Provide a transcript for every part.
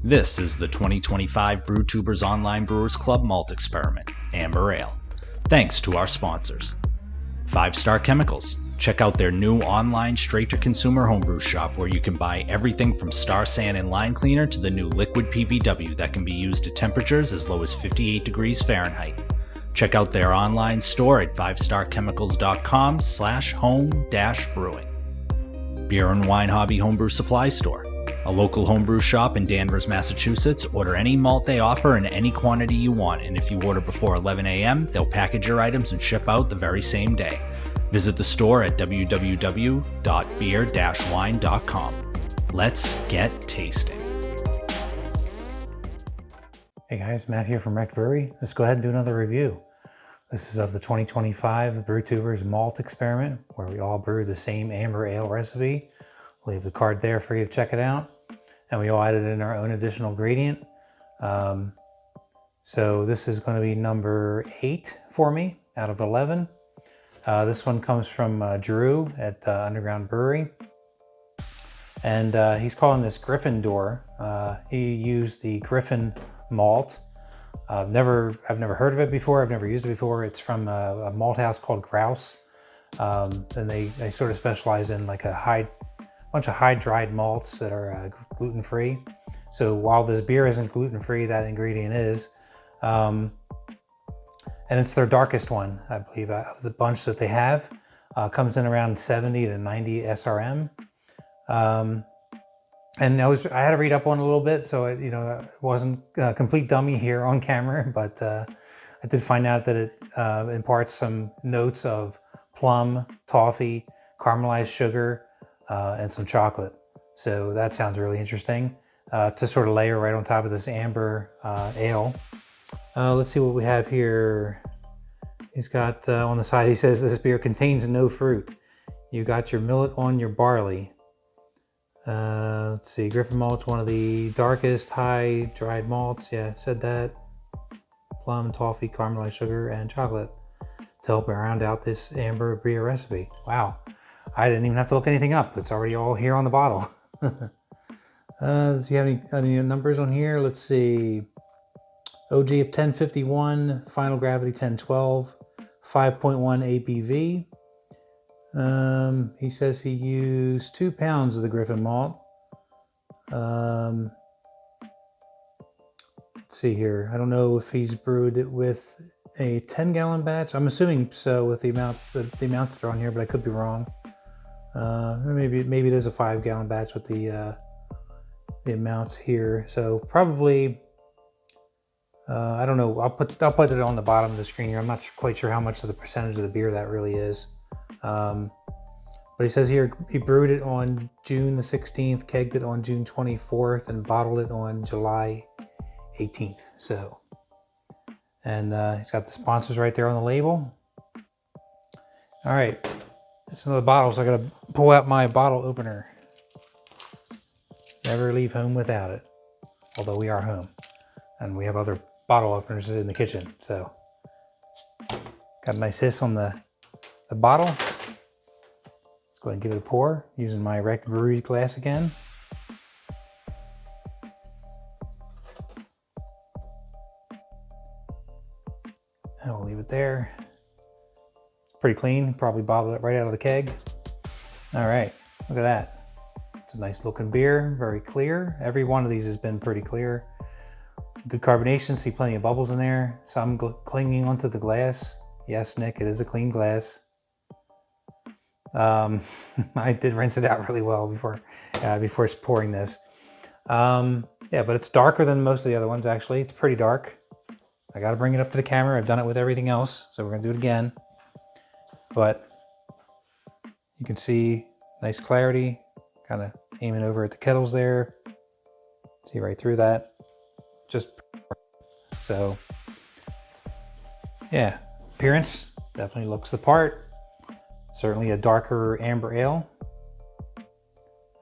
This is the 2025 Brewtubers Online Brewers Club Malt Experiment, Amber Ale. Thanks to our sponsors. 5 Star Chemicals. Check out their new online straight-to-consumer homebrew shop where you can buy everything from Star San and line cleaner to the new liquid PBW that can be used at temperatures as low as 58 degrees Fahrenheit. Check out their online store at 5starchemicals.com/home-brewing. Beer and Wine Hobby Homebrew Supply Store. A local homebrew shop in Danvers, Massachusetts. Order any malt they offer in any quantity you want, and if you order before 11 a.m., they'll package your items and ship out the very same day. Visit the store at www.beer-wine.com. Let's get tasting. Hey guys, Matt here from Brewery. Let's go ahead and do another review. This is of the 2025 Brewtubers Malt Experiment, where we all brew the same amber ale recipe. I'll leave the card there for you to check it out. And we all added in our own additional ingredient. So this is going to be number 8 for me out of 11. This one comes from Drew at Underground Brewery. And he's calling this Griffin door. He used the Griffin malt. I've never heard of it before. I've never used it before. It's from a malt house called Grouse. And they sort of specialize in like a bunch of high dried malts that are gluten-free. So while this beer isn't gluten-free, that ingredient is. And it's their darkest one, I believe, of the bunch that they have. Comes in around 70 to 90 SRM. And I had to read up on it a little bit, so it wasn't a complete dummy here on camera, but I did find out that it imparts some notes of plum, toffee, caramelized sugar, and some chocolate. So that sounds really interesting to sort of layer right on top of this amber ale. Let's see what we have here. He's got on the side, he says this beer contains no fruit. You got your millet on your barley. Let's see, Griffin Malt's one of the darkest high dried malts. Yeah, it said that. Plum, toffee, caramelized sugar, and chocolate to help round out this amber beer recipe. Wow, I didn't even have to look anything up. It's already all here on the bottle. Does he have any numbers on here? Let's see. OG of 1051, final gravity 1012, 5.1 ABV. He says he used 2 pounds of the Griffin malt. Let's see here. I don't know if he's brewed it with a 10-gallon batch. I'm assuming so with the amounts that are on here, but I could be wrong. Maybe it is a 5-gallon batch with the amounts here. So probably, I don't know. I'll put it on the bottom of the screen here. I'm not quite sure how much of the percentage of the beer that really is. But he says here he brewed it on June the 16th, kegged it on June 24th, and bottled it on July 18th. So, and he's got the sponsors right there on the label. All right, some of the bottles. I gotta pull out my bottle opener. Never leave home without it. Although we are home, and we have other bottle openers in the kitchen. So, got a nice hiss on the bottle. Go ahead and give it a pour using my Rec Brewery glass again. And we'll leave it there. It's pretty clean, probably bottled it right out of the keg. All right, look at that. It's a nice looking beer, very clear. Every one of these has been pretty clear. Good carbonation, see plenty of bubbles in there. Some clinging onto the glass. Yes, Nick, it is a clean glass. I did rinse it out really well before pouring this. Yeah, but it's darker than most of the other ones, actually. It's pretty dark. I got to bring it up to the camera. I've done it with everything else, so we're going to do it again. But you can see nice clarity, kind of aiming over at the kettles there. See right through that. Just so, yeah, appearance definitely looks the part. Certainly a darker amber ale.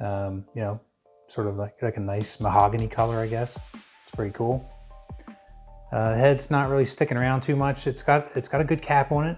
Sort of like a nice mahogany color, I guess. It's pretty cool. The head's not really sticking around too much. It's got a good cap on it.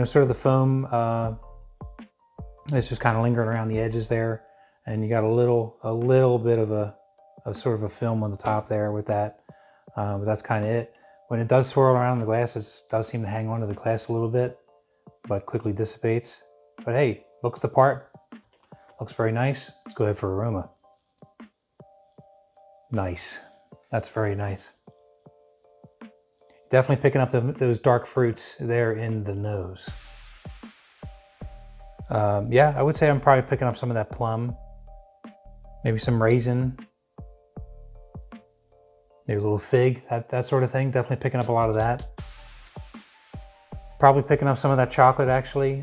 Sort of the foam. It's just kind of lingering around the edges there, and you got a little bit of a sort of a film on the top there with that. But that's kind of it. When it does swirl around the glass, it does seem to hang onto the glass a little bit, but quickly dissipates. But hey, looks the part. Looks very nice. Let's go ahead for aroma. Nice. That's very nice. Definitely picking up those dark fruits there in the nose. Yeah, I would say I'm probably picking up some of that plum, maybe some raisin, maybe a little fig, that sort of thing. Definitely picking up a lot of that. Probably picking up some of that chocolate actually.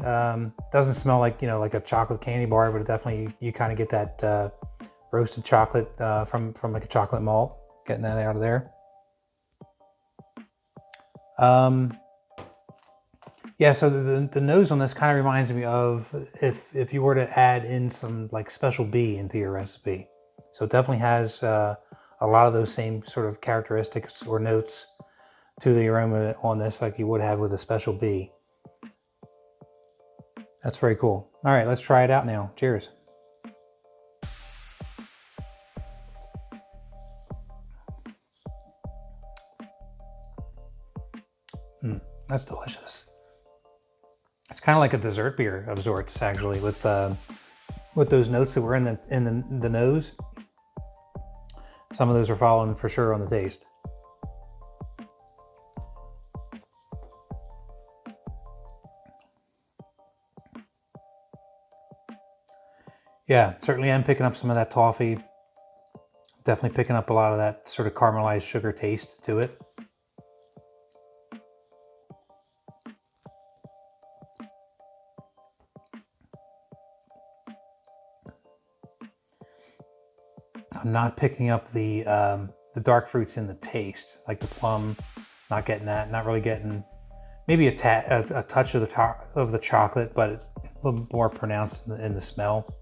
Doesn't smell like, like a chocolate candy bar, but it definitely, you kind of get that roasted chocolate from like a chocolate malt, getting that out of there. Yeah, so the nose on this kind of reminds me of if you were to add in some like special B into your recipe. So it definitely has a lot of those same sort of characteristics or notes to the aroma on this like you would have with a special B. That's very cool. All right, let's try it out now. Cheers. That's delicious. It's kind of like a dessert beer of sorts, actually, with those notes that were in the nose. Some of those are following for sure on the taste. Yeah, certainly am picking up some of that toffee. Definitely picking up a lot of that sort of caramelized sugar taste to it. I'm not picking up the dark fruits in the taste, like the plum. Not getting that. Not really getting maybe a touch of the chocolate, but it's a little more pronounced in the smell.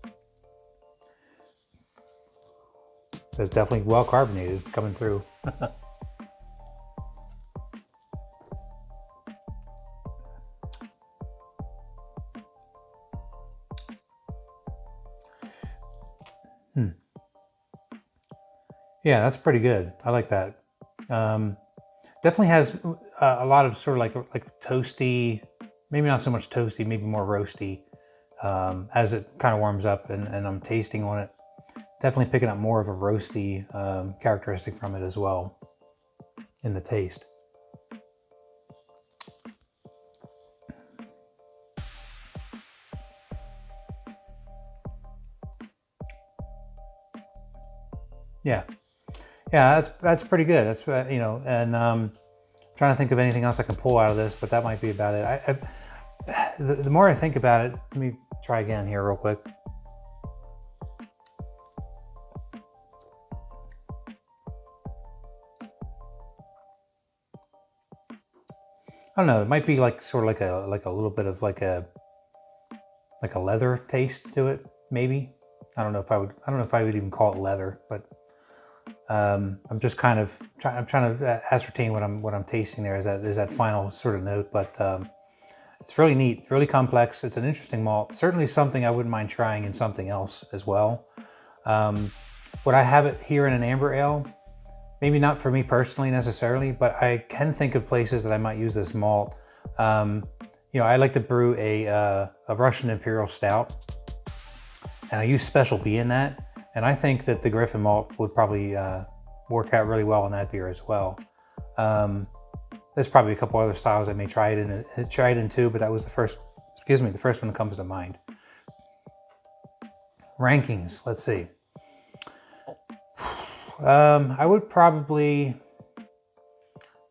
So it's definitely well carbonated. It's coming through. Yeah, that's pretty good. I like that. Definitely has a lot of sort of like toasty, maybe not so much toasty, maybe more roasty as it kind of warms up and I'm tasting on it. Definitely picking up more of a roasty characteristic from it as well in the taste. Yeah, that's pretty good. That's and trying to think of anything else I can pull out of this, but that might be about it. The more I think about it, let me try again here real quick. I don't know. It might be like sort of like a little bit of like a leather taste to it, maybe. I don't know if I would even call it leather, but I'm just kind of I'm trying to ascertain what I'm tasting there. Is that final sort of note, but it's really neat, really complex. It's an interesting malt. Certainly something I wouldn't mind trying in something else as well. Would I have it here in an amber ale? Maybe not for me personally necessarily, but I can think of places that I might use this malt. I like to brew a Russian Imperial Stout, and I use Special B in that. And I think that the Griffin malt would probably work out really well in that beer as well. There's probably a couple other styles I may try it in too, but that was the first one that comes to mind. Rankings, let's see. I would probably,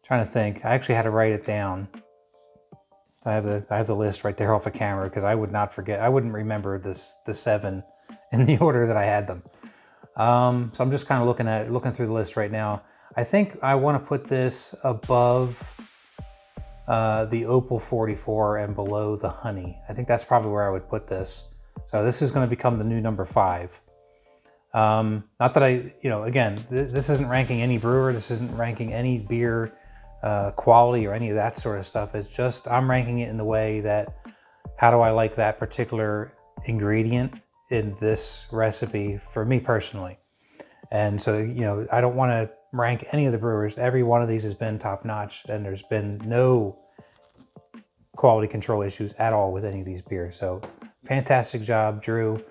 trying to think, I actually had to write it down. I have the list right there off the camera because I would not forget. I wouldn't remember the 7 in the order that I had them. So I'm just kind of looking through the list right now. I think I want to put this above the Opal 44 and below the Honey. I think that's probably where I would put this. So this is going to become the new number 5. Not that again, this isn't ranking any brewer. This isn't ranking any beer quality or any of that sort of stuff. It's just I'm ranking it in the way that how do I like that particular ingredient in this recipe for me personally. And so, I don't want to rank any of the brewers. Every one of these has been top notch, and there's been no quality control issues at all with any of these beers. So fantastic job, Drew.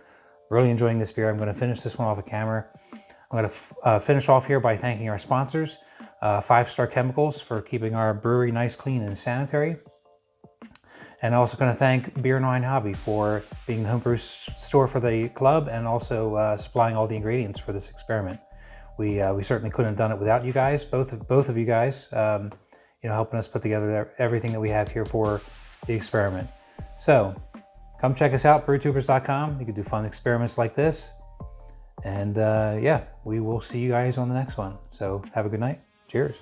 Really enjoying this beer. I'm going to finish this one off of camera. I'm going to finish off here by thanking our sponsors, 5 Star Chemicals, for keeping our brewery nice, clean, and sanitary. And I'm also going to thank Beer and Wine Hobby for being the homebrew store for the club, and also supplying all the ingredients for this experiment. We certainly couldn't have done it without you guys, both of you guys, helping us put together everything that we have here for the experiment. So come check us out, brewtubers.com. You can do fun experiments like this. And we will see you guys on the next one. So have a good night. Cheers.